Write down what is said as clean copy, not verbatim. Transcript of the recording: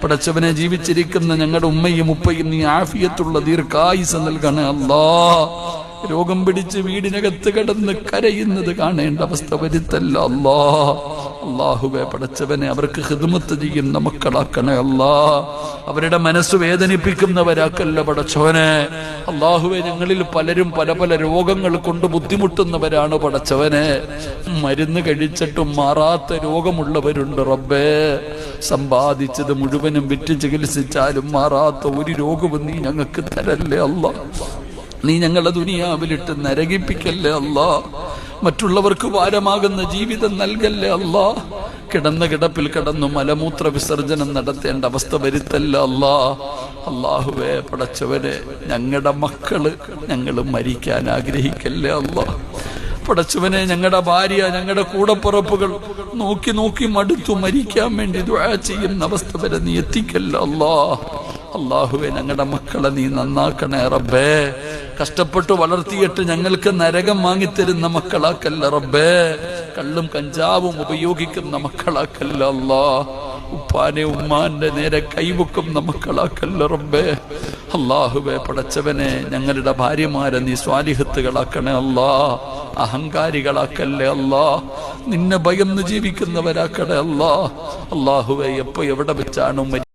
പടച്ചവനെ ജീവിച്ചിരിക്കുന്ന ഞങ്ങളുടെ ഉമ്മയും ഉപ്പയും നീ ആഫിയത്തുള്ള ദീർഘായുസ് നൽകണേ അല്ലാ. രോഗം പിടിച്ച് വീടിനകത്ത് കിടന്ന് കരയുന്നത് കാണേണ്ട അവസ്ഥ വരുത്തല്ല അല്ലാ. അല്ലാഹുവേ പടച്ചവനെ അവർക്ക് ഖിദ്മത്ത് ചെയ്യുന്ന മക്കളാക്കണേ അല്ലാ. അവരുടെ മനസ്സ് വേദനിപ്പിക്കുന്നവരാക്കല്ല പടച്ചവനെ. അല്ലാഹുവേ ഞങ്ങളിൽ പലരും പല പല രോഗങ്ങൾ കൊണ്ട് ബുദ്ധിമുട്ടുന്നവരാണ് പടച്ചവനെ. മരുന്ന് കഴിച്ചിട്ടും മാറാത്ത രോഗമുള്ളവരുണ്ട് റബ്ബേ. സമ്പാദിച്ചത് മുഴുവനും വിറ്റ് ചികിത്സിച്ചാലും മാറാത്ത ഒരു രോഗവും നീ ഞങ്ങൾക്ക് തരല്ലേ അല്ലാ. നീ ഞങ്ങളെ ദുനിയാവിലിട്ട് നരകിപ്പിക്കല്ലേ അല്ലാ. മറ്റുള്ളവർക്ക് ഭാരമാകുന്ന ജീവിതം നൽകല്ലേ അല്ലാ. കിടന്ന കിടപ്പിൽ കിടന്നു മലമൂത്ര വിസർജനം നടത്തേണ്ട അവസ്ഥ വരുത്തല്ല അല്ലാ. അല്ലാഹുവേ പടച്ചവനെ ഞങ്ങളുടെ മക്കള് ഞങ്ങൾ മരിക്കാൻ ആഗ്രഹിക്കല്ലേ അല്ലാ. പടച്ചവനെ ഞങ്ങളുടെ ഭാര്യ ഞങ്ങളുടെ കൂടപ്പുറപ്പുകൾ നോക്കി നോക്കി മടുത്തു മരിക്കാൻ വേണ്ടി ദുആ ചെയ്യുന്ന അവസ്ഥ വരെ നീ എത്തിക്കല്ല അല്ലാ. അല്ലാഹുവേ ഞങ്ങളുടെ മക്കളെ നീ നന്നാക്കണേ റബ്ബേ. കഷ്ടപ്പെട്ടു വളർത്തിയിട്ട് ഞങ്ങൾക്ക് നരകം വാങ്ങിത്തരുന്ന മക്കളാക്കല്ല റബ്ബേ. കള്ളും കഞ്ചാവും ഉപയോഗിക്കുന്ന മക്കളാക്കല്ല അല്ലാ. ഉപ്പാനെ ഉമ്മാന്റെ നേരെ കൈവെക്കുന്ന മക്കളാക്കല്ല റബ്ബേ. അല്ലാഹുവേ പടച്ചവനെ ഞങ്ങളുടെ ഭാര്യമാരെ നീ സ്വാലിഹത്തുകളാക്കണേ അല്ലാ. അഹങ്കാരികളാക്കല്ലേ അല്ലാ. നിന്നെ ഭയന്ന് ജീവിക്കുന്നവരാക്കണേ അല്ലാ. അല്ലാഹുവേ എപ്പോ എവിടെ വെച്ചാണ്